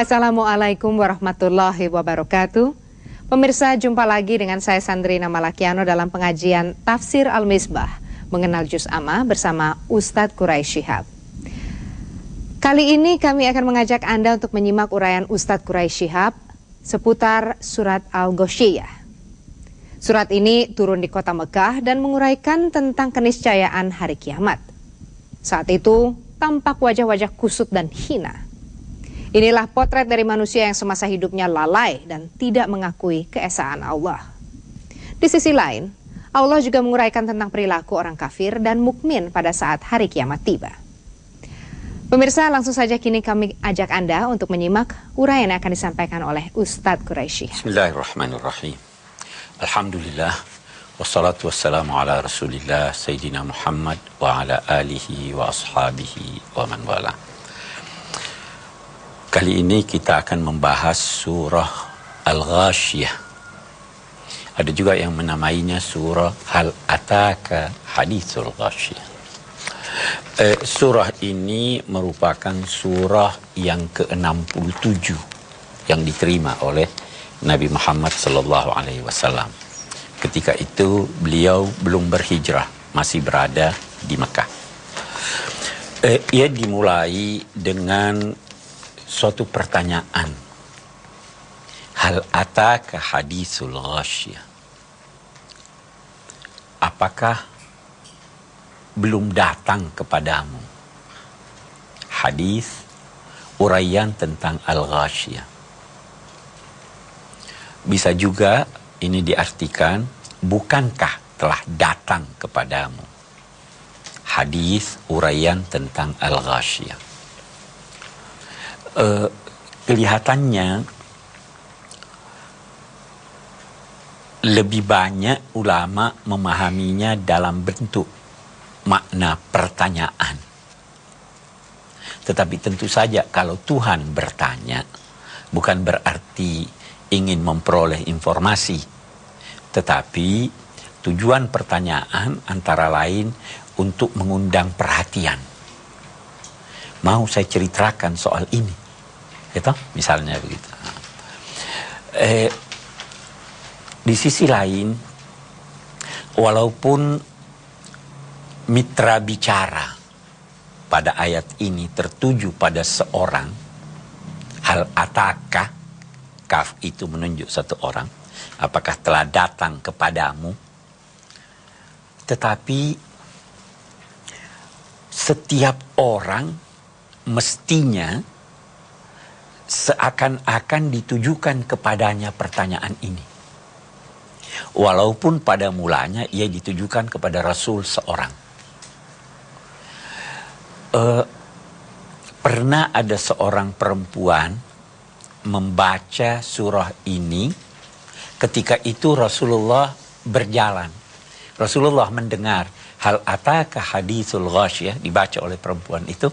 Assalamualaikum warahmatullahi wabarakatuh. Pemirsa, jumpa lagi dengan saya Sandrina Malakiano dalam pengajian Tafsir Al-Misbah, mengenal Juz Amma bersama Ustadz Quraisy Shihab. Kali ini kami akan mengajak Anda untuk menyimak uraian Ustadz Quraisy Shihab seputar surat Al-Ghasyiyah. Surat ini turun di kota Mekah dan menguraikan tentang keniscayaan hari kiamat. Saat itu tampak wajah-wajah kusut dan hina. Inilah potret dari manusia yang semasa hidupnya lalai dan tidak mengakui keesaan Allah. Di sisi lain, Allah juga menguraikan tentang perilaku orang kafir dan mukmin pada saat hari kiamat tiba. Pemirsa, langsung saja kini kami ajak Anda untuk menyimak uraian yang akan disampaikan oleh Ustadz Quraisy. Bismillahirrahmanirrahim. Alhamdulillah, wassalatu wassalamu ala rasulillah, Sayyidina Muhammad wa ala alihi wa ashabihi wa man wala. Kali ini kita akan membahas surah Al-Ghasyiyah. Ada juga yang menamainya surah Hal Ataka Haditsul Ghasyiyah. Surah ini merupakan surah yang ke-67 yang diterima oleh Nabi Muhammad SAW. Ketika itu beliau belum berhijrah, masih berada di Mekah. Ia dimulai dengan suatu pertanyaan. Hal ataka haditsul ghasyiyah. Apakah belum datang kepadamu hadis uraian tentang al-ghasyiyah? Bisa juga ini diartikan, bukankah telah datang kepadamu hadis uraian tentang al-ghasyiyah? Kelihatannya lebih banyak ulama memahaminya dalam bentuk makna pertanyaan. Tetapi tentu saja kalau Tuhan bertanya, bukan berarti ingin memperoleh informasi, tetapi tujuan pertanyaan antara lain untuk mengundang perhatian. Mau saya ceritakan soal ini, gitu? Misalnya begitu. Di sisi lain, walaupun mitra bicara pada ayat ini tertuju pada seorang, hal ataka, kaf itu menunjuk satu orang, apakah telah datang kepadamu, tetapi setiap orang mestinya seakan-akan ditujukan kepadanya pertanyaan ini. Walaupun pada mulanya ia ditujukan kepada Rasul seorang. Pernah ada seorang perempuan membaca surah ini, ketika itu Rasulullah berjalan. Rasulullah mendengar hal ataka haditsul ghasyiyah dibaca oleh perempuan itu.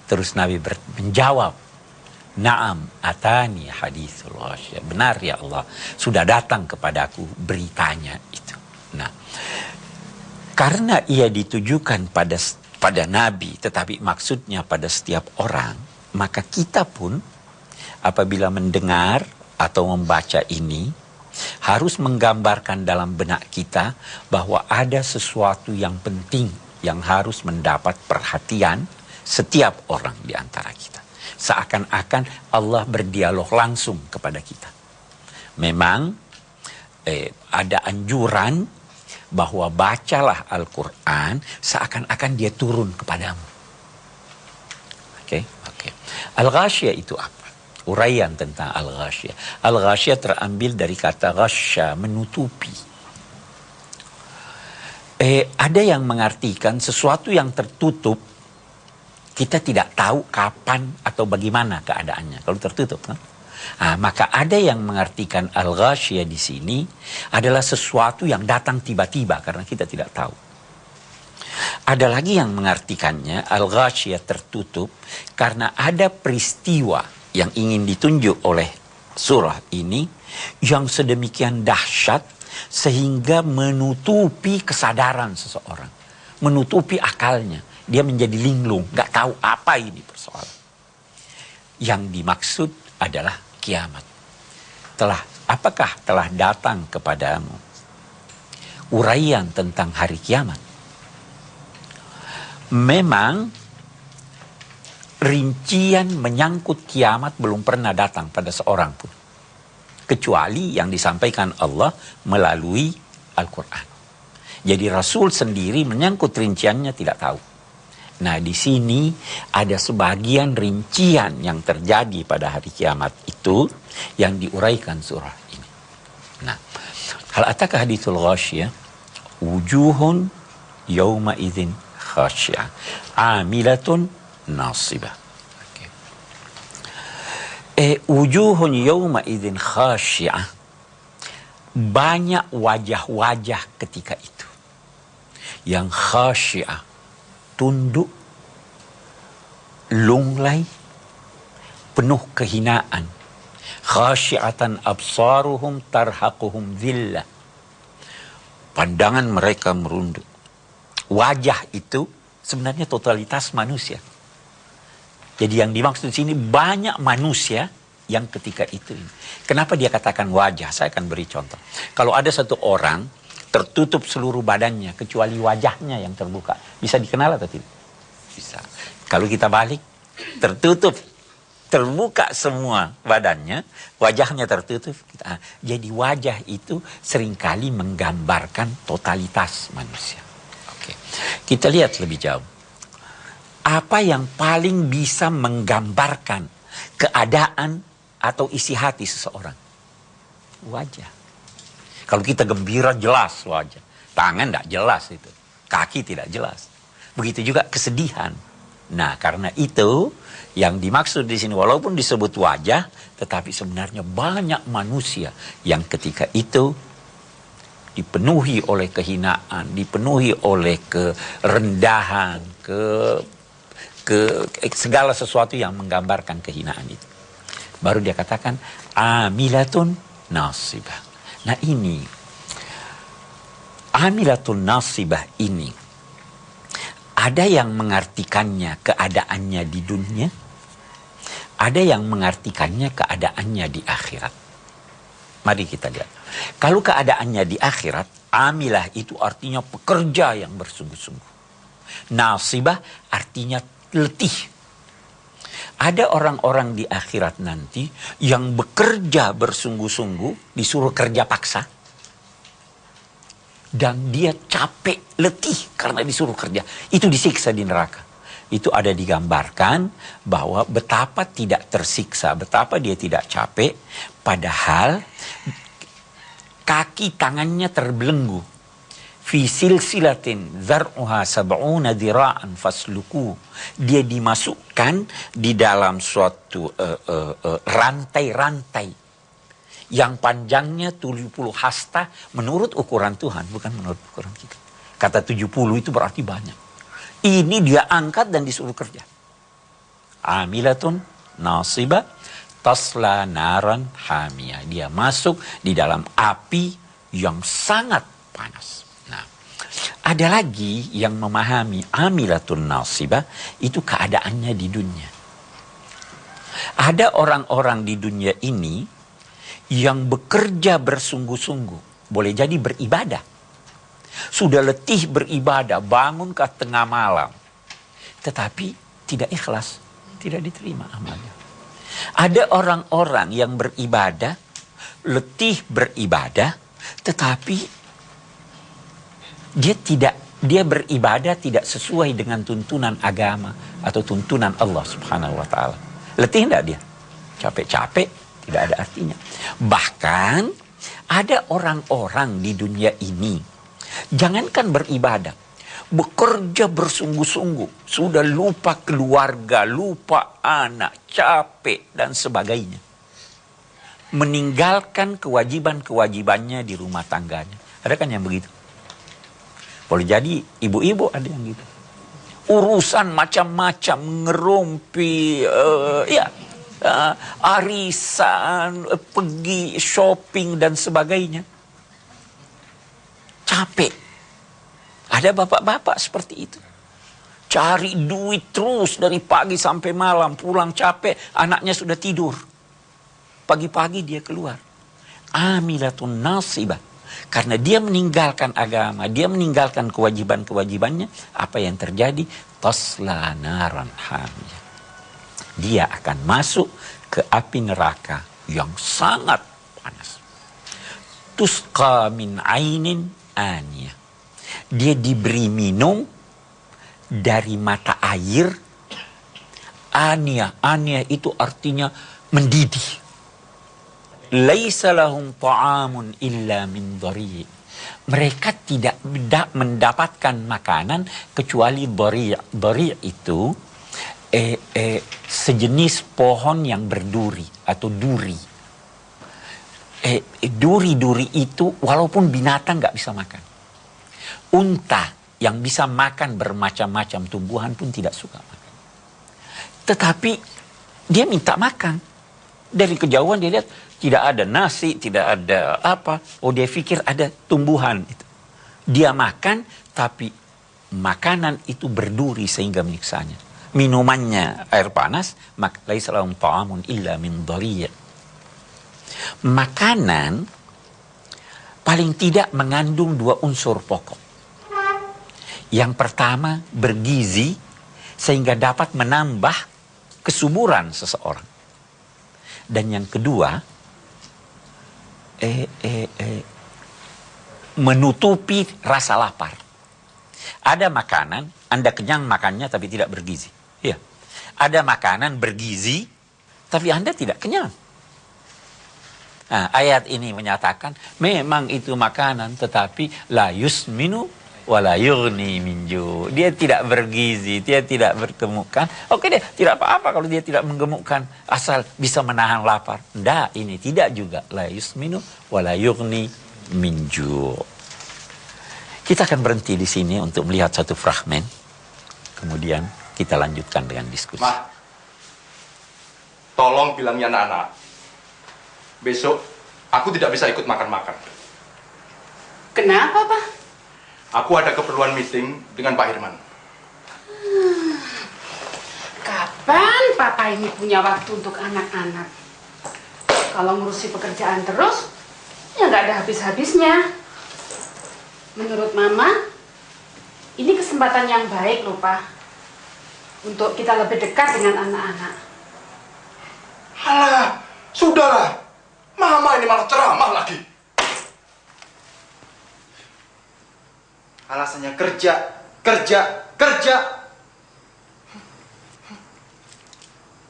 Terus Nabi menjawab, Naam atani haditsul ghasyiyah. Benar ya Allah, sudah datang kepadaku beritanya itu. Nah, karena ia ditujukan pada Nabi, tetapi maksudnya pada setiap orang, maka kita pun apabila mendengar atau membaca ini, harus menggambarkan dalam benak kita bahwa ada sesuatu yang penting yang harus mendapat perhatian setiap orang di antara kita. Seakan-akan Allah berdialog langsung kepada kita. Memang ada anjuran bahwa bacalah Al-Quran seakan-akan dia turun kepadamu. Oke. Al-Ghasyiyah itu apa? Uraian tentang Al-Ghasyiyah. Al-Ghasyiyah terambil dari kata ghasya, menutupi. Ada yang mengartikan sesuatu yang tertutup, kita tidak tahu kapan atau bagaimana keadaannya kalau tertutup, kan? Maka ada yang mengartikan al-ghasyiyah di sini adalah sesuatu yang datang tiba-tiba karena kita tidak tahu. Ada lagi yang mengartikannya al-ghasyiyah tertutup karena ada peristiwa yang ingin ditunjuk oleh surah ini yang sedemikian dahsyat sehingga menutupi kesadaran seseorang, menutupi akalnya. Dia menjadi linglung, nggak tahu apa ini persoalan. Yang dimaksud adalah kiamat. Apakah telah datang kepadamu uraian tentang hari kiamat? Memang rincian menyangkut kiamat belum pernah datang pada seorang pun, kecuali yang disampaikan Allah melalui Al-Quran. Jadi Rasul sendiri menyangkut rinciannya tidak tahu. Nah, di sini ada sebagian rincian yang terjadi pada hari kiamat itu yang diuraikan surah ini. Nah, hal ataka hadithul ghasyiyah, wujuhun yawma idzin khasyiyah, amilatun nasibah. Wujuhun yawma idzin khasyiyah, banyak wajah-wajah ketika itu yang khasyiyah, tunduk, lunglai, penuh kehinaan. Khasyiatan absaruhum tarhaquhum dhillah. Pandangan mereka merunduk. Wajah itu sebenarnya totalitas manusia. Jadi yang dimaksud di sini banyak manusia yang ketika itu. Kenapa dia katakan wajah? Saya akan beri contoh. Kalau ada satu orang tertutup seluruh badannya kecuali wajahnya yang terbuka, bisa dikenal atau tidak? Bisa. Kalau kita balik, terbuka semua badannya, wajahnya tertutup. Jadi wajah itu seringkali menggambarkan totalitas manusia. Oke. Kita lihat lebih jauh. Apa yang paling bisa menggambarkan keadaan atau isi hati seseorang? Wajah. Kalau kita gembira jelas wajah. Tangan tidak jelas itu. Kaki tidak jelas. Begitu juga kesedihan. Nah, karena itu yang dimaksud di sini walaupun disebut wajah, tetapi sebenarnya banyak manusia yang ketika itu dipenuhi oleh kehinaan, dipenuhi oleh kerendahan, segala sesuatu yang menggambarkan kehinaan itu. Baru dia katakan amilatun nasibah. Nah, ini amilatun nasibah ini ada yang mengartikannya keadaannya di dunia, ada yang mengartikannya keadaannya di akhirat. Mari kita lihat. Kalau keadaannya di akhirat, amilah itu artinya pekerja yang bersungguh-sungguh. Nasibah artinya letih. Ada orang-orang di akhirat nanti yang bekerja bersungguh-sungguh, disuruh kerja paksa. Dan dia capek, letih karena disuruh kerja. Itu disiksa di neraka. Itu ada digambarkan bahwa betapa tidak tersiksa, betapa dia tidak capek. Padahal kaki tangannya terbelenggu. Fi silsilatin zar'uha sab'una dira'an fasluku. Dia dimasukkan di dalam suatu rantai-rantai yang panjangnya 70 hasta menurut ukuran Tuhan, bukan menurut ukuran kita. Kata 70 itu berarti banyak. Ini dia angkat dan disuruh kerja. Amilatun nasibah tasla naran hamiyah. Dia masuk di dalam api yang sangat panas. Ada lagi yang memahami amilatun nasibah itu keadaannya di dunia. Ada orang-orang di dunia ini yang bekerja bersungguh-sungguh. Boleh jadi beribadah. Sudah letih beribadah, bangun ke tengah malam. Tetapi tidak ikhlas, tidak diterima amalnya. Ada orang-orang yang beribadah, letih beribadah, tetapi dia beribadah tidak sesuai dengan tuntunan agama atau tuntunan Allah Subhanahu wa taala. Letih enggak dia? Capek-capek, tidak ada artinya. Bahkan ada orang-orang di dunia ini, jangankan beribadah, bekerja bersungguh-sungguh, sudah lupa keluarga, lupa anak, capek dan sebagainya. Meninggalkan kewajiban-kewajibannya di rumah tangganya. Ada kan yang begitu? Boleh jadi ibu-ibu ada yang gitu. Urusan macam-macam, ngerumpi, arisan, pergi shopping dan sebagainya. Capek. Ada bapak-bapak seperti itu. Cari duit terus dari pagi sampai malam, pulang capek, anaknya sudah tidur. Pagi-pagi dia keluar. Amilatun nasibah. Karena dia meninggalkan agama, dia meninggalkan kewajiban-kewajibannya, apa yang terjadi? Tasla naran hamiyah. Dia akan masuk ke api neraka yang sangat panas. Tusqa min ainin aniyah. Dia diberi minum dari mata air aniyah. Aniyah itu artinya mendidih. Laisa lahum ta'amun illa min dhari'. Mereka tidak mendapatkan makanan kecuali dhari'. Dhari' itu sejenis pohon yang berduri atau duri. Duri-duri itu walaupun binatang nggak bisa makan. Unta yang bisa makan bermacam-macam tumbuhan pun tidak suka makan. Tetapi dia minta makan. Dari kejauhan dia lihat tidak ada nasi, tidak ada apa. Oh, dia pikir ada tumbuhan itu. Dia makan, tapi makanan itu berduri sehingga menyiksanya. Minumannya air panas, laisa lahum ta'amun illa min dhari'. Makanan paling tidak mengandung 2 unsur pokok. Yang pertama bergizi sehingga dapat menambah kesuburan seseorang. Dan yang kedua menutupi rasa lapar. Ada makanan Anda kenyang makannya tapi tidak bergizi. Ya. Ada makanan bergizi tapi Anda tidak kenyang. Nah, ayat ini menyatakan memang itu makanan tetapi la yusminu wala yughni min ju'. Dia tidak bergizi, dia tidak bergemukkan. Oke deh, tidak apa-apa kalau dia tidak menggemukkan asal bisa menahan lapar. Nggak, ini tidak juga la yusminu wala yughni min ju'. Kita akan berhenti di sini untuk melihat satu fragmen. Kemudian kita lanjutkan dengan diskusi. Ma, tolong bilangnya anak-anak. Besok aku tidak bisa ikut makan-makan. Kenapa, Pak? Aku ada keperluan meeting dengan Pak Hirman. Kapan Papa ini punya waktu untuk anak-anak? Kalau ngurusi pekerjaan terus, ya nggak ada habis-habisnya. Menurut Mama, ini kesempatan yang baik loh, Pak. Untuk kita lebih dekat dengan anak-anak. Alah, sudahlah. Mama ini malah ceramah lagi. Alasannya kerja, kerja, kerja.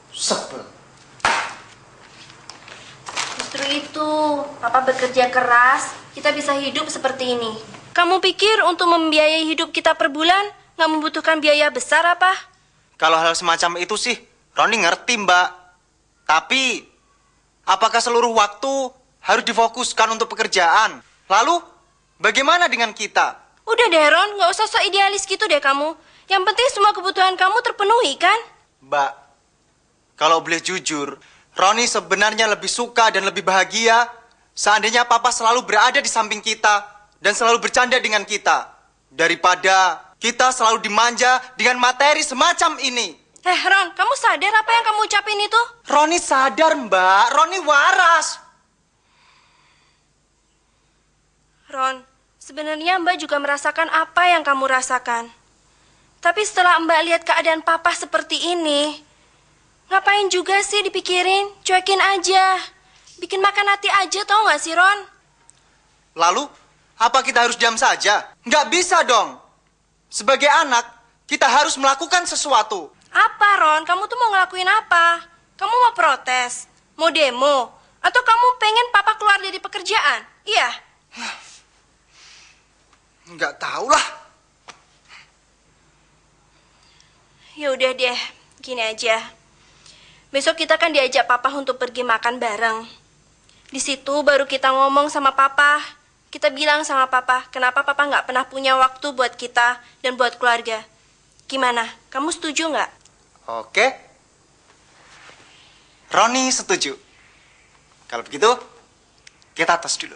Sebel. Justru itu, Papa bekerja keras, kita bisa hidup seperti ini. Kamu pikir untuk membiayai hidup kita per bulan nggak membutuhkan biaya besar apa? Kalau hal semacam itu sih, Roni ngerti, Mbak. Tapi, apakah seluruh waktu harus difokuskan untuk pekerjaan? Lalu, bagaimana dengan kita? Udah deh, Ron, nggak usah sok idealis gitu deh kamu. Yang penting semua kebutuhan kamu terpenuhi, kan? Mbak, kalau boleh jujur, Roni sebenarnya lebih suka dan lebih bahagia seandainya Papa selalu berada di samping kita dan selalu bercanda dengan kita, daripada kita selalu dimanja dengan materi semacam ini. Ron, kamu sadar apa yang kamu ucapin itu? Roni sadar, Mbak. Roni waras. Ron, sebenarnya Mbak juga merasakan apa yang kamu rasakan. Tapi setelah Mbak lihat keadaan Papa seperti ini, ngapain juga sih dipikirin? Cuekin aja. Bikin makan hati aja, tau gak sih, Ron? Lalu, apa kita harus diam saja? Nggak bisa dong. Sebagai anak, kita harus melakukan sesuatu. Apa, Ron? Kamu tuh mau ngelakuin apa? Kamu mau protes? Mau demo? Atau kamu pengen Papa keluar dari pekerjaan? Iya. Nggak tahu lah. Ya udah deh, gini aja. Besok kita kan diajak Papa untuk pergi makan bareng. Di situ baru kita ngomong sama Papa. Kita bilang sama Papa, kenapa Papa nggak pernah punya waktu buat kita dan buat keluarga. Gimana? Kamu setuju nggak? Oke. Roni setuju. Kalau begitu, kita tos dulu.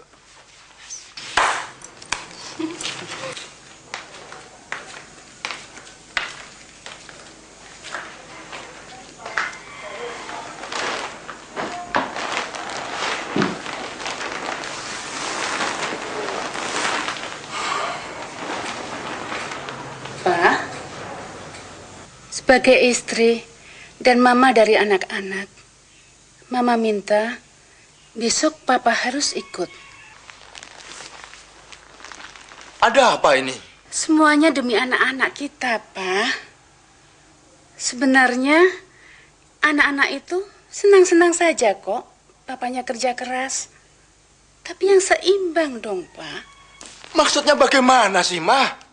Sebagai istri dan mama dari anak-anak, Mama minta besok Papa harus ikut. Ada apa ini? Semuanya demi anak-anak kita, Pak. Sebenarnya anak-anak itu senang-senang saja kok papanya kerja keras. Tapi yang seimbang dong, Pak. Maksudnya bagaimana sih, Ma?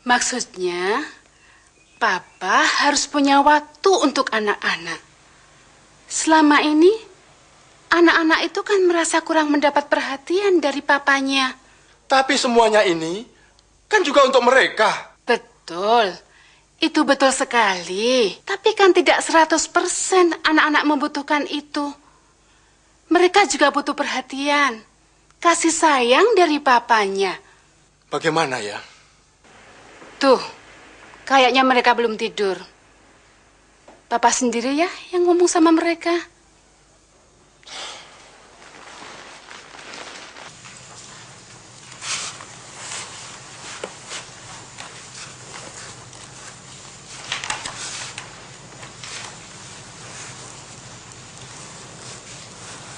Maksudnya, Papa harus punya waktu untuk anak-anak. Selama ini, anak-anak itu kan merasa kurang mendapat perhatian dari papanya. Tapi semuanya ini kan juga untuk mereka. Betul, itu betul sekali. Tapi kan tidak 100% anak-anak membutuhkan itu. Mereka juga butuh perhatian, kasih sayang dari papanya. Bagaimana ya? Tuh, kayaknya mereka belum tidur. Papa sendiri ya yang ngomong sama mereka.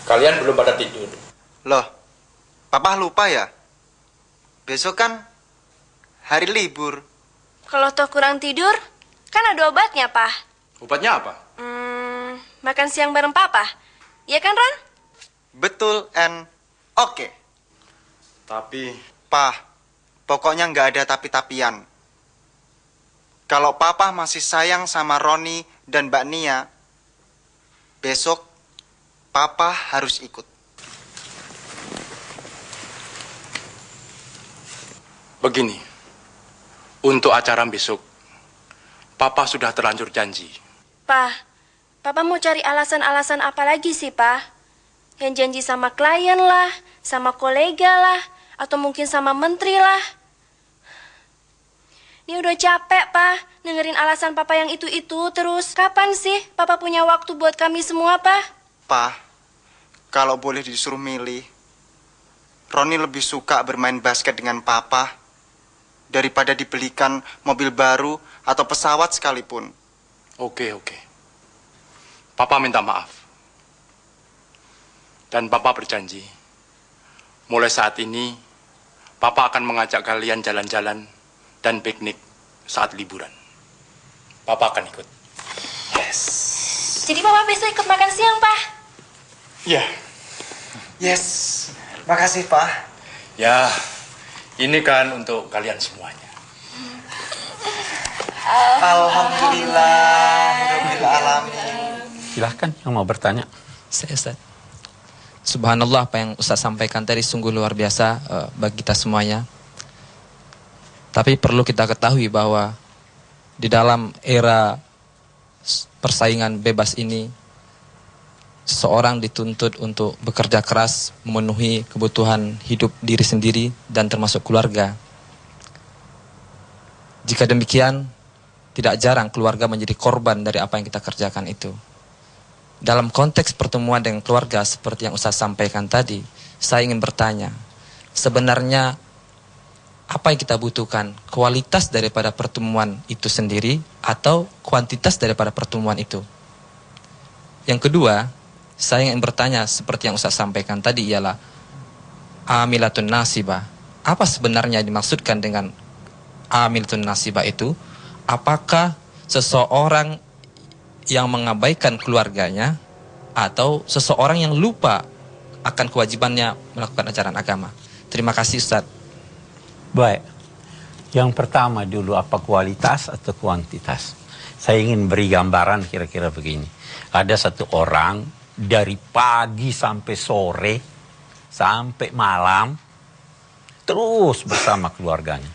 Kalian belum pada tidur. Loh, Papa lupa ya? Besok kan hari libur. Kalau toh kurang tidur, kan ada obatnya, Pak. Obatnya apa? Makan siang bareng Papa. Iya kan, Ron? Betul, and oke. Tapi Pa, pokoknya nggak ada tapi-tapian. Kalau Papa masih sayang sama Roni dan Mbak Nia, besok Papa harus ikut. begini, untuk acara besok, Papa sudah terlanjur janji. Papa mau cari alasan-alasan apa lagi sih, Pak? Yang janji sama klien lah, sama kolega lah, atau mungkin sama menteri lah. Ini udah capek, Pak, dengerin alasan Papa yang itu-itu terus. Kapan sih Papa punya waktu buat kami semua, Pak? Pa, kalau boleh disuruh milih, Roni lebih suka bermain basket dengan Papa daripada dibelikan mobil baru atau pesawat sekalipun. Oke. Papa minta maaf. Dan Papa berjanji, mulai saat ini, Papa akan mengajak kalian jalan-jalan dan piknik saat liburan. Papa akan ikut. Yes. Jadi Papa besok ikut makan siang, Pak? Ya. Yes, makasih Pa. Ya, ini kan untuk kalian semuanya. Alhamdulillah, alamin. Silahkan yang mau bertanya. Saya Ustaz. Subhanallah, apa yang Ustaz sampaikan tadi sungguh luar biasa bagi kita semuanya. Tapi perlu kita ketahui bahwa di dalam era persaingan bebas ini, seseorang dituntut untuk bekerja keras, memenuhi kebutuhan hidup diri sendiri dan termasuk keluarga. Jika demikian, tidak jarang keluarga menjadi korban dari apa yang kita kerjakan itu. Dalam konteks pertemuan dengan keluarga seperti yang Ustaz sampaikan tadi, saya ingin bertanya, sebenarnya apa yang kita butuhkan? Kualitas daripada pertemuan itu sendiri atau kuantitas daripada pertemuan itu? Yang kedua, saya ingin bertanya seperti yang Ustaz sampaikan tadi ialah amilatun nasibah. Apa sebenarnya dimaksudkan dengan amilatun nasibah itu? Apakah seseorang yang mengabaikan keluarganya atau seseorang yang lupa akan kewajibannya melakukan ajaran agama? Terima kasih Ustaz. Baik. Yang pertama dulu, apa kualitas atau kuantitas? Saya ingin beri gambaran kira-kira begini. Ada satu orang dari pagi sampai sore, sampai malam, terus bersama keluarganya.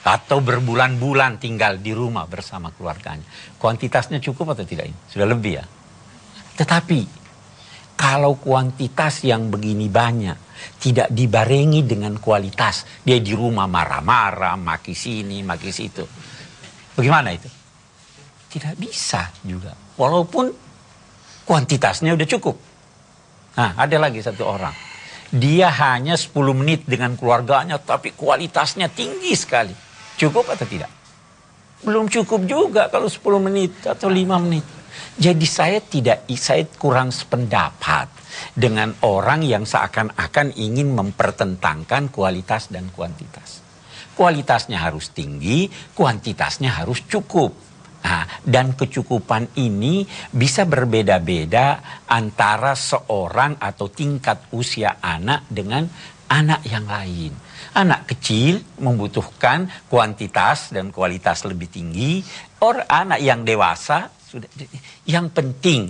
Atau berbulan-bulan tinggal di rumah bersama keluarganya. Kuantitasnya cukup atau tidak ini? Sudah lebih ya. Tetapi, kalau kuantitas yang begini banyak, tidak dibarengi dengan kualitas. Dia di rumah marah-marah, maki sini, maki situ. Bagaimana itu? Tidak bisa juga. Walaupun kuantitasnya udah cukup. Nah, ada lagi satu orang. Dia hanya 10 menit dengan keluarganya, tapi kualitasnya tinggi sekali. Cukup atau tidak? Belum cukup juga kalau 10 menit atau 5 menit. Jadi saya kurang sependapat dengan orang yang seakan-akan ingin mempertentangkan kualitas dan kuantitas. Kualitasnya harus tinggi, kuantitasnya harus cukup. Nah, dan kecukupan ini bisa berbeda-beda antara seorang atau tingkat usia anak dengan anak yang lain. Anak kecil membutuhkan kuantitas dan kualitas lebih tinggi. Anak yang dewasa sudah. Yang penting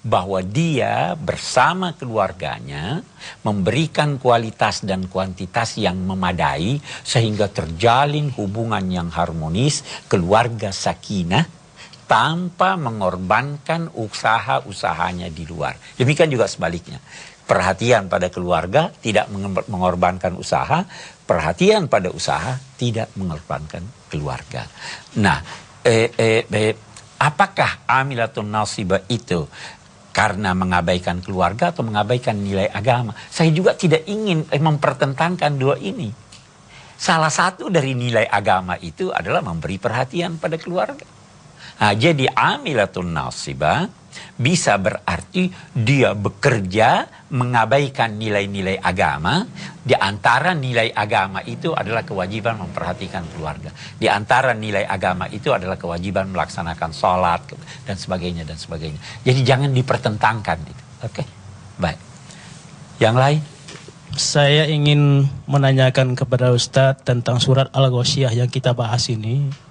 bahwa dia bersama keluarganya memberikan kualitas dan kuantitas yang memadai sehingga terjalin hubungan yang harmonis, keluarga sakinah, tanpa mengorbankan usaha-usahanya di luar. Demikian juga sebaliknya. Perhatian pada keluarga tidak mengorbankan usaha, perhatian pada usaha tidak mengorbankan keluarga. Nah, apakah amilatun nasibah itu karena mengabaikan keluarga atau mengabaikan nilai agama? Saya juga tidak ingin mempertentangkan dua ini. Salah satu dari nilai agama itu adalah memberi perhatian pada keluarga. Nah, jadi amilatun nasibah bisa berarti dia bekerja mengabaikan nilai-nilai agama. Di antara nilai agama itu adalah kewajiban memperhatikan keluarga. Di antara nilai agama itu adalah kewajiban melaksanakan sholat dan sebagainya dan sebagainya. Jadi jangan dipertentangkan itu. Oke, baik. Yang lain? Saya ingin menanyakan kepada Ustadz tentang surat Al-Ghasyiyah yang kita bahas ini.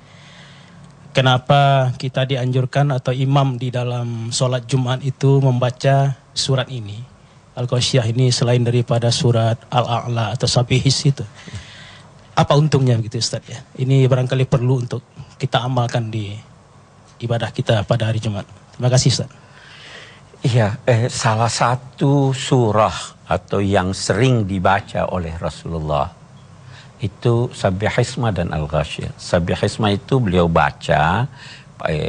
Kenapa kita dianjurkan atau imam di dalam sholat Jumat itu membaca surat ini, Al-Ghasyiyah ini, selain daripada surat Al-A'la atau Sabihis itu? Apa untungnya begitu Ustaz ya? Ini barangkali perlu untuk kita amalkan di ibadah kita pada hari Jumat. Terima kasih Ustaz. Iya, salah satu surah atau yang sering dibaca oleh Rasulullah itu Sabbihisma dan Al-Ghasyiyah. Sabbihisma itu beliau baca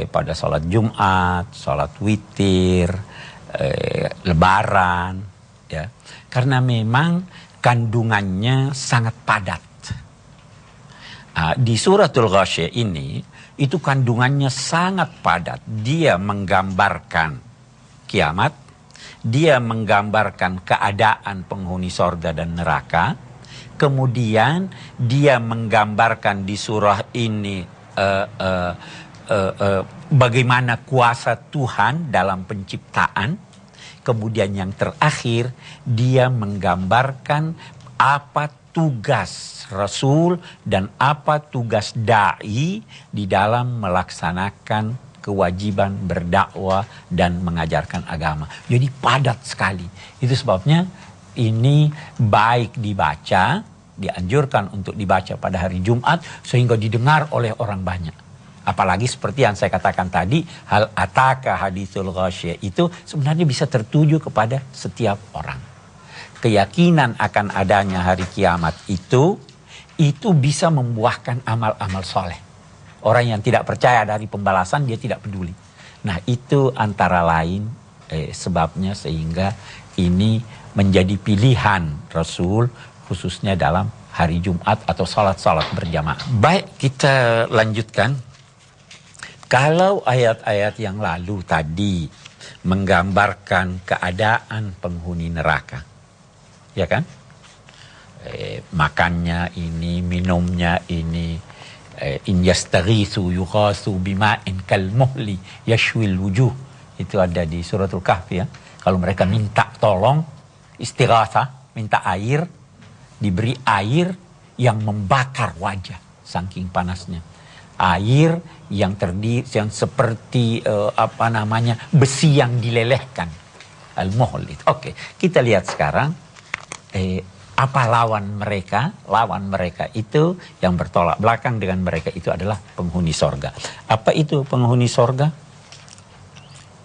pada sholat Jumat, sholat witir, lebaran, ya. Karena memang kandungannya sangat padat. Di suratul Ghasyiyah ini, itu kandungannya sangat padat. Dia menggambarkan kiamat, dia menggambarkan keadaan penghuni sorga dan neraka. Kemudian dia menggambarkan di surah ini bagaimana kuasa Tuhan dalam penciptaan. Kemudian yang terakhir dia menggambarkan apa tugas Rasul dan apa tugas da'i di dalam melaksanakan kewajiban berdakwah dan mengajarkan agama. Jadi padat sekali. Itu sebabnya ini baik dibaca, dianjurkan untuk dibaca pada hari Jumat sehingga didengar oleh orang banyak. Apalagi seperti yang saya katakan tadi, hal ataka haditsul ghasyiyah itu sebenarnya bisa tertuju kepada setiap orang. Keyakinan akan adanya hari kiamat itu bisa membuahkan amal-amal soleh. Orang yang tidak percaya dari pembalasan dia tidak peduli. Nah, itu antara lain sebabnya sehingga ini menjadi pilihan Rasul khususnya dalam hari Jumat atau salat-salat berjamaah. Baik, kita lanjutkan. Kalau ayat-ayat yang lalu tadi menggambarkan keadaan penghuni neraka, ya kan? Makannya ini, minumnya ini, in yastaghitsu yughasu bima'in kalmuhli yashwil wujuh. Itu ada di suratul Kahfi ya. Kalau mereka minta tolong, istighatsah, minta air, diberi air yang membakar wajah saking panasnya. Air yang seperti besi yang dilelehkan. Al-muhl. Oke, kita lihat sekarang apa lawan mereka. Lawan mereka itu yang bertolak belakang dengan mereka itu adalah penghuni sorga. Apa itu penghuni sorga?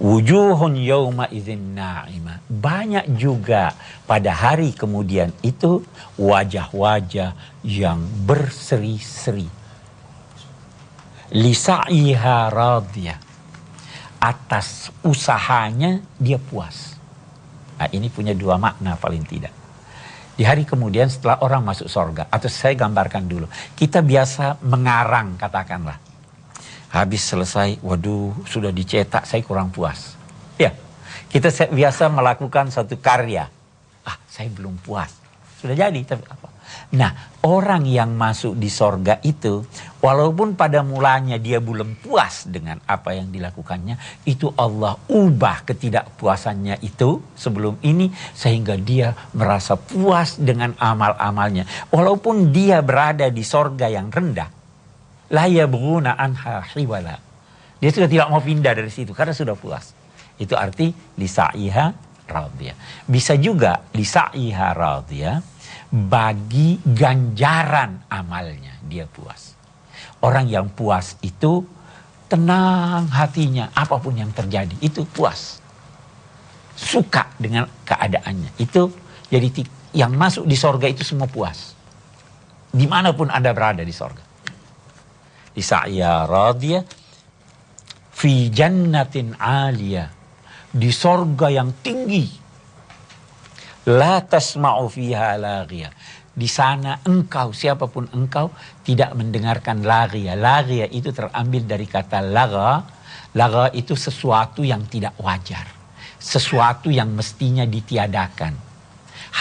Wujuhun yawma idzin na'imah. Banyak juga pada hari kemudian itu wajah-wajah yang berseri-seri. Lisa'iha radiyah. Atas usahanya dia puas. Nah, ini punya dua makna paling tidak. Di hari kemudian setelah orang masuk surga, atau saya gambarkan dulu, kita biasa mengarang katakanlah. Habis selesai, waduh sudah dicetak, saya kurang puas. Ya, kita biasa melakukan satu karya. Saya belum puas. Sudah jadi, tapi apa? Nah, orang yang masuk di sorga itu, walaupun pada mulanya dia belum puas dengan apa yang dilakukannya, itu Allah ubah ketidakpuasannya itu sebelum ini, sehingga dia merasa puas dengan amal-amalnya. Walaupun dia berada di sorga yang rendah, la yabghuna anha hiwala. Dia sudah tidak mau pindah dari situ, karena sudah puas. Itu arti lisa'iha radiyah. Bisa juga lisa'iha radiyah, bagi ganjaran amalnya dia puas. Orang yang puas itu tenang hatinya, apapun yang terjadi itu puas, suka dengan keadaannya. Itu jadi yang masuk di sorga itu semua puas, dimanapun Anda berada di sorga. Di sa'ya radiyah fi jannatin aliyah, di sorga yang tinggi. La tasma'u fiha laghiyah. Di sana engkau, siapapun engkau, tidak mendengarkan laghiyah. Laghiyah itu terambil dari kata lagha. Lagha itu sesuatu yang tidak wajar, sesuatu yang mestinya ditiadakan.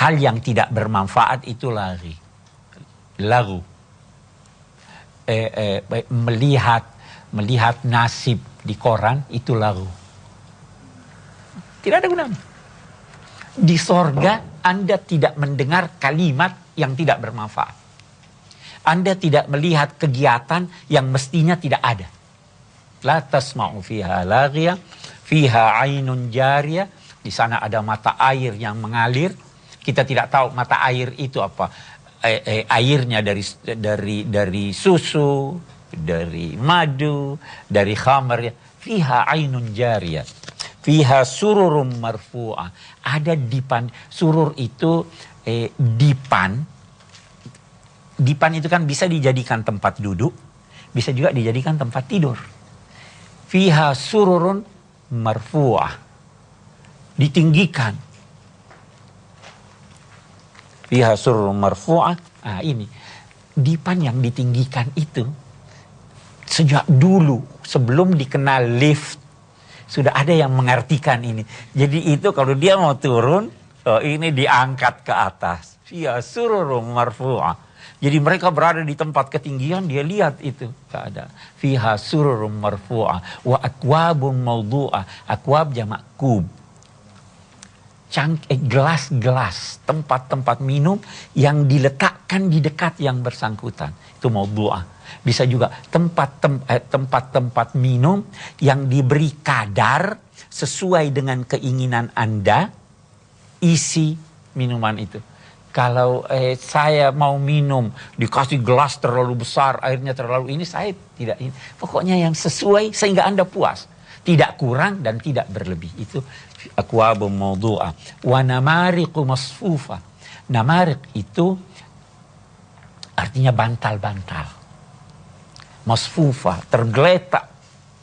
Hal yang tidak bermanfaat itu laghi. Lagu. Melihat nasib di koran itu lagu. Tidak ada gunanya. Di sorga Anda tidak mendengar kalimat yang tidak bermanfaat. Anda tidak melihat kegiatan yang mestinya tidak ada. La tasma'u fiha laghiyah, fiha ainun jariyah. Di sana ada mata air yang mengalir. Kita tidak tahu mata air itu apa. Airnya dari susu, dari madu, dari khamar. Fiha ainun jariyah. Fiha sururum marfu'ah. Ada dipan. Surur itu dipan. Dipan itu kan bisa dijadikan tempat duduk, bisa juga dijadikan tempat tidur. Fiha sururun marfu'ah. Ditinggikan. Fiha sururun marfu'ah. Ini dipan yang ditinggikan itu sejak dulu sebelum dikenal lift. Sudah ada yang mengartikan ini. Jadi itu kalau dia mau turun, ini diangkat ke atas. Fiha sururum marfu'ah. Jadi mereka berada di tempat ketinggian, dia lihat itu. Tak ada. Fiha sururum marfu'ah. Wa akwabun mawdu'ah. Akwab jamak kub. Gelas-gelas, tempat-tempat minum yang diletakkan di dekat yang bersangkutan. Itu mawdu'ah. Bisa juga tempat-tempat minum yang diberi kadar sesuai dengan keinginan Anda, isi minuman itu. Kalau saya mau minum, dikasih gelas terlalu besar, airnya terlalu ini, saya tidak ini. Pokoknya yang sesuai sehingga Anda puas. Tidak kurang dan tidak berlebih. Itu akwabun mawdu'ah. Wa namariqu masfufah. Namarik itu artinya bantal-bantal. Masfufah, tergeletak,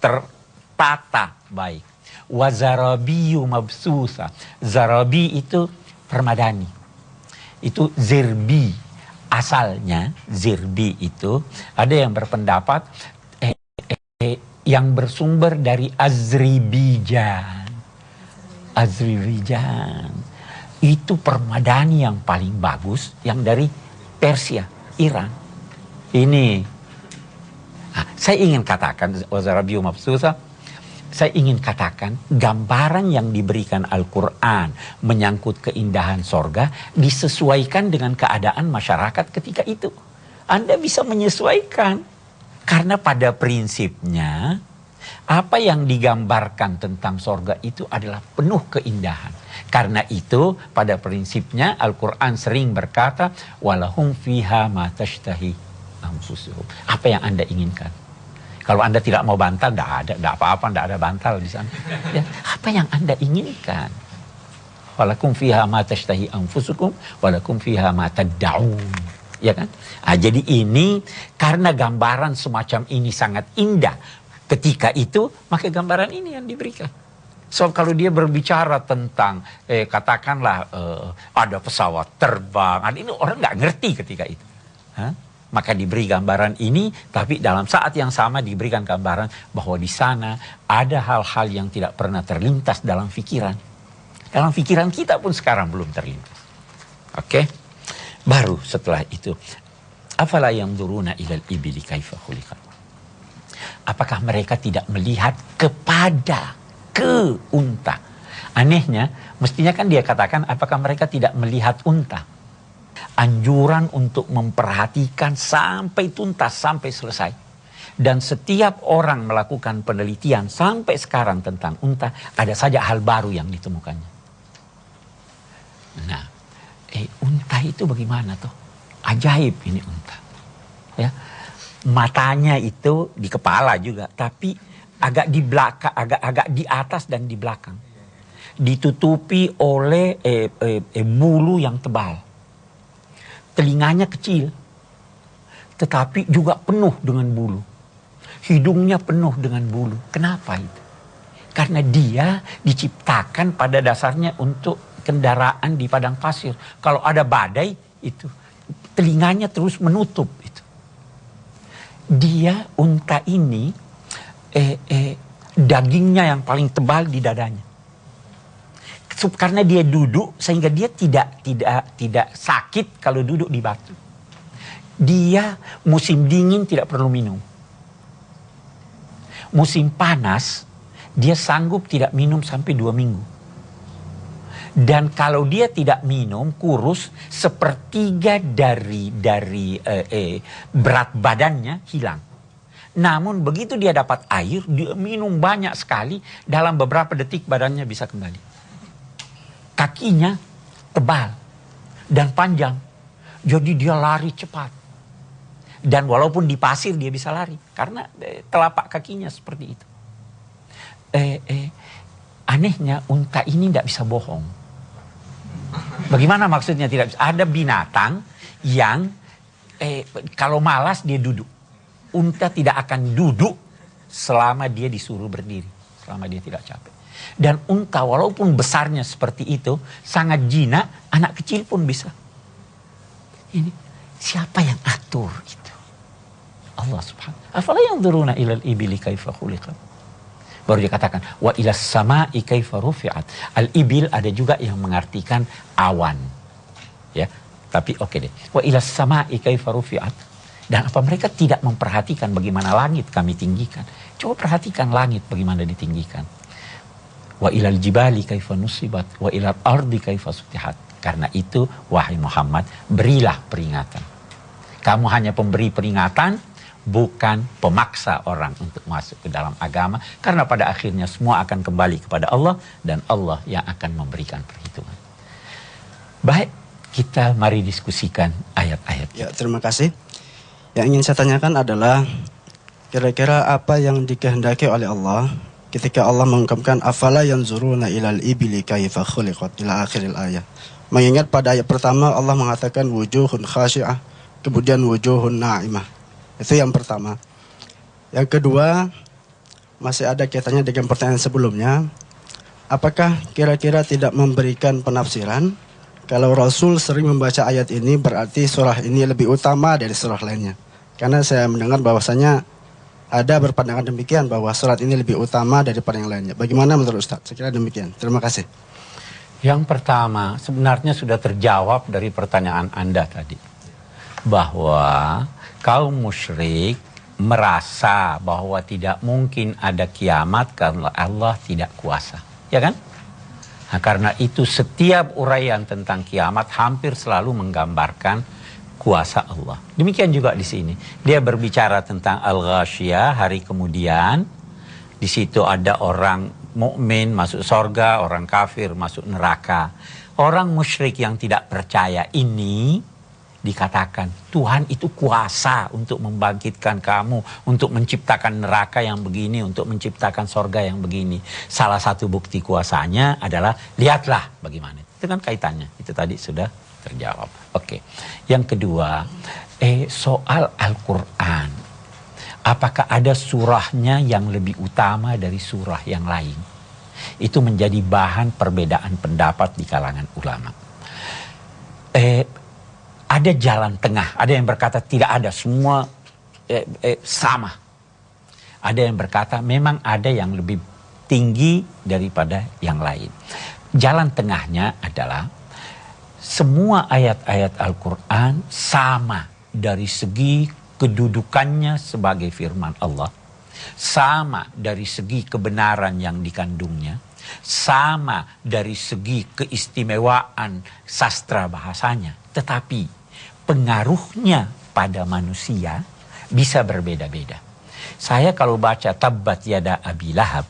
tertata baik. Wa zarabiyu mabsusa. Zarabi itu permadani. Itu zirbi. Asalnya zirbi itu ada yang berpendapat yang bersumber dari Azerbaijan. Azerbaijan itu permadani yang paling bagus yang dari Persia, Iran. Ini saya ingin katakan, wazarabiyu mabsusa, saya ingin katakan gambaran yang diberikan Al-Quran menyangkut keindahan sorga disesuaikan dengan keadaan masyarakat ketika itu. Anda bisa menyesuaikan. Karena pada prinsipnya, apa yang digambarkan tentang sorga itu adalah penuh keindahan. Karena itu, pada prinsipnya Al-Quran sering berkata, walahum fiha ma tashtahi anfusuhum. Apa yang Anda inginkan? Kalau Anda tidak mau bantal, tidak apa-apa, tidak ada bantal di sana. Ya, apa yang Anda inginkan? Walakum fiha ma tashtahi anfusukum, walakum fiha ma tad'un. Ya kan? Jadi ini karena gambaran semacam ini sangat indah ketika itu, maka gambaran ini yang diberikan. So kalau dia berbicara tentang katakanlah ada pesawat terbang, ini orang nggak ngerti ketika itu. Hah? Maka diberi gambaran ini, tapi dalam saat yang sama diberikan gambaran bahwa di sana ada hal-hal yang tidak pernah terlintas dalam pikiran. Dalam pikiran kita pun sekarang belum terlintas. Oke? Baru setelah itu, afala yanzuruna ilal ibili kaifa khuliqat. Apakah mereka tidak melihat kepada unta? Anehnya, mestinya kan dia katakan apakah mereka tidak melihat unta? Anjuran untuk memperhatikan sampai tuntas, sampai selesai. Dan setiap orang melakukan penelitian sampai sekarang tentang unta, ada saja hal baru yang ditemukannya. Nah, unta itu bagaimana tuh? Ajaib ini unta. Ya. Matanya itu di kepala juga, tapi agak di belakang, agak di atas dan di belakang. Ditutupi oleh bulu yang tebal. Telinganya kecil, tetapi juga penuh dengan bulu. Hidungnya penuh dengan bulu. Kenapa itu? Karena dia diciptakan pada dasarnya untuk kendaraan di padang pasir. Kalau ada badai, itu telinganya terus menutup itu. Dia, unta ini, dagingnya yang paling tebal di dadanya. Karena dia duduk sehingga dia tidak sakit kalau duduk di batu. Dia musim dingin tidak perlu minum. Musim panas dia sanggup tidak minum sampai 2 minggu. Dan kalau dia tidak minum, kurus, sepertiga dari berat badannya hilang. Namun begitu dia dapat air, dia minum banyak sekali, dalam beberapa detik badannya bisa kembali. Kakinya tebal dan panjang, jadi dia lari cepat. Dan walaupun di pasir dia bisa lari, karena telapak kakinya seperti itu. Anehnya unta ini tidak bisa bohong. Bagaimana maksudnya tidak bisa? Ada binatang yang kalau malas dia duduk. Unta tidak akan duduk selama dia disuruh berdiri, selama dia tidak capek. Dan unta walaupun besarnya seperti itu, sangat jinak, anak kecil pun bisa. Ini siapa yang atur itu? Allah subhanahu. Afala yanzuruna ilal ibili kaifa khuliqat. Baru dikatakan wa ilas sama'i kaifa rufi'at. Al-ibil ada juga yang mengartikan awan. Ya, tapi oke deh. Wa ilas sama'i kaifa rufi'at. Dan apa mereka tidak memperhatikan bagaimana langit kami tinggikan? Coba perhatikan langit bagaimana ditinggikan. Wa ilal jibali kaifa nusibat wa ilal ardi kaifa sutihat. Karena itu wahai Muhammad, berilah peringatan. Kamu hanya pemberi peringatan, bukan pemaksa orang untuk masuk ke dalam agama, karena pada akhirnya semua akan kembali kepada Allah dan Allah yang akan memberikan perhitungan. Baik, kita mari diskusikan ayat-ayat. Ya, terima kasih. Yang ingin saya tanyakan adalah kira-kira apa yang dikehendaki oleh Allah ketika Allah mengungkapkan afala yanzuruna ilal ibili kaifa khuliqat ila akhiril ayat. Mengingat pada ayat pertama Allah mengatakan wujuhun khasyi'ah, kemudian wujuhun na'imah. Itu yang pertama. Yang kedua, masih ada kaitannya dengan pertanyaan sebelumnya. Apakah kira-kira tidak memberikan penafsiran kalau Rasul sering membaca ayat ini berarti surah ini lebih utama dari surah lainnya? Karena saya mendengar bahwasanya ada berpandangan demikian bahwa surat ini lebih utama daripada yang lainnya. Bagaimana menurut Ustaz? Saya kira demikian. Terima kasih. Yang pertama, sebenarnya sudah terjawab dari pertanyaan Anda tadi. Bahwa kaum musyrik merasa bahwa tidak mungkin ada kiamat karena Allah tidak kuasa. Ya kan? Nah, karena itu setiap uraian tentang kiamat hampir selalu menggambarkan kuasa Allah. Demikian juga di sini. Dia berbicara tentang al-ghasyiyah, hari kemudian. Di situ ada orang mukmin masuk surga, orang kafir masuk neraka. Orang musyrik yang tidak percaya ini dikatakan Tuhan itu kuasa untuk membangkitkan kamu, untuk menciptakan neraka yang begini, untuk menciptakan surga yang begini. Salah satu bukti kuasanya adalah lihatlah bagaimana. Itu kan kaitannya. Itu tadi sudah terjawab. Oke. Yang kedua, soal Al-Quran. Apakah ada surahnya yang lebih utama dari surah yang lain? itu menjadi bahan perbedaan pendapat di kalangan ulama. Ada jalan tengah, ada yang berkata tidak ada, semua sama. Ada yang berkata memang ada yang lebih tinggi daripada yang lain. Jalan tengahnya adalah semua ayat-ayat Al-Quran sama dari segi kedudukannya sebagai firman Allah, sama dari segi kebenaran yang dikandungnya, sama dari segi keistimewaan sastra bahasanya, tetapi pengaruhnya pada manusia bisa berbeda-beda. Saya kalau baca Tabbat Yada Abi Lahab,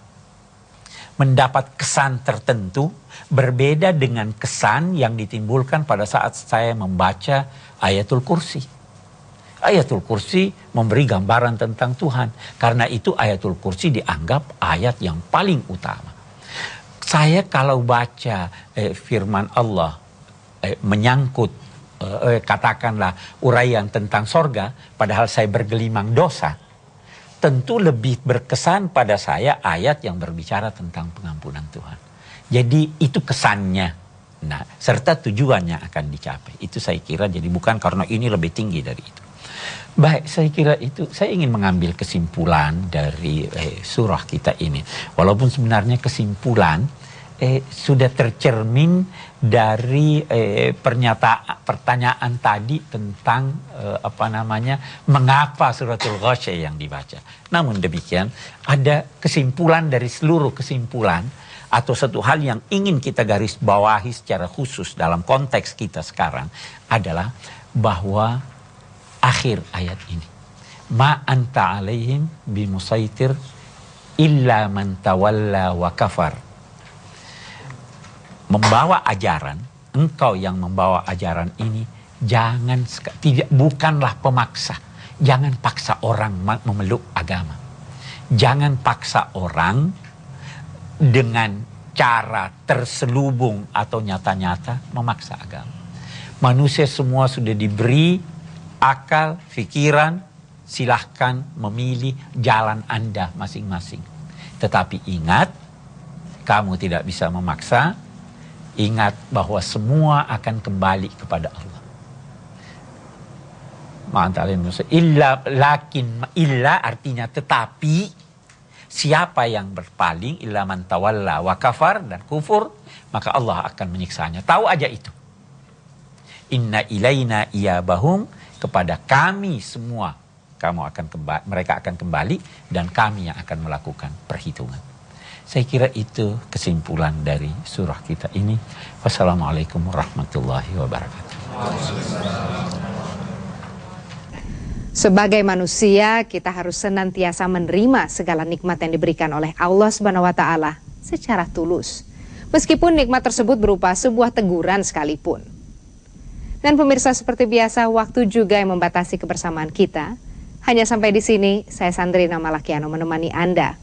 mendapat kesan tertentu berbeda dengan kesan yang ditimbulkan pada saat saya membaca Ayatul Kursi. Ayatul Kursi memberi gambaran tentang Tuhan. Karena itu Ayatul Kursi dianggap ayat yang paling utama. Saya kalau baca firman Allah menyangkut katakanlah uraian tentang sorga, padahal saya bergelimang dosa, tentu lebih berkesan pada saya ayat yang berbicara tentang pengampunan Tuhan. Jadi itu kesannya. Nah, serta tujuannya akan dicapai. Itu saya kira, jadi bukan karena ini lebih tinggi dari itu. Baik, saya kira itu. Saya ingin mengambil kesimpulan dari surah kita ini. Walaupun sebenarnya kesimpulan sudah tercermin dari pertanyaan tadi tentang mengapa suratul Ghasyiyah yang dibaca. Namun demikian, ada kesimpulan dari seluruh kesimpulan atau satu hal yang ingin kita garis bawahi secara khusus dalam konteks kita sekarang adalah bahwa akhir ayat ini, ma anta alaihim bimusaitir illa man tawalla wa kafar. Membawa ajaran, engkau yang membawa ajaran ini, bukanlah pemaksa. Jangan paksa orang memeluk agama. Jangan paksa orang dengan cara terselubung atau nyata-nyata memaksa agama. Manusia semua sudah diberi akal, pikiran, silahkan memilih jalan Anda masing-masing. Tetapi ingat, kamu tidak bisa memaksa. Ingat bahwa semua akan kembali kepada Allah. Illa artinya tetapi, siapa yang berpaling, illa man tawalla wa kafar, dan kufur, maka Allah akan menyiksanya. Tahu aja itu. Inna ilaina iyabahum, kepada kami semua mereka akan kembali, dan kami yang akan melakukan perhitungan. Saya kira itu kesimpulan dari surah kita ini. Wassalamualaikum warahmatullahi wabarakatuh. Sebagai manusia, kita harus senantiasa menerima segala nikmat yang diberikan oleh Allah Subhanahu wa Ta'ala secara tulus, meskipun nikmat tersebut berupa sebuah teguran sekalipun. Dan pemirsa, seperti biasa, waktu juga yang membatasi kebersamaan kita. Hanya sampai di sini, saya Sandrina Malakiano menemani Anda.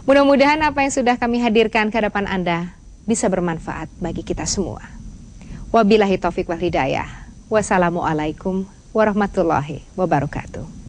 Mudah-mudahan apa yang sudah kami hadirkan ke hadapan Anda bisa bermanfaat bagi kita semua. Wabillahi taufiq wal hidayah. Wassalamualaikum warahmatullahi wabarakatuh.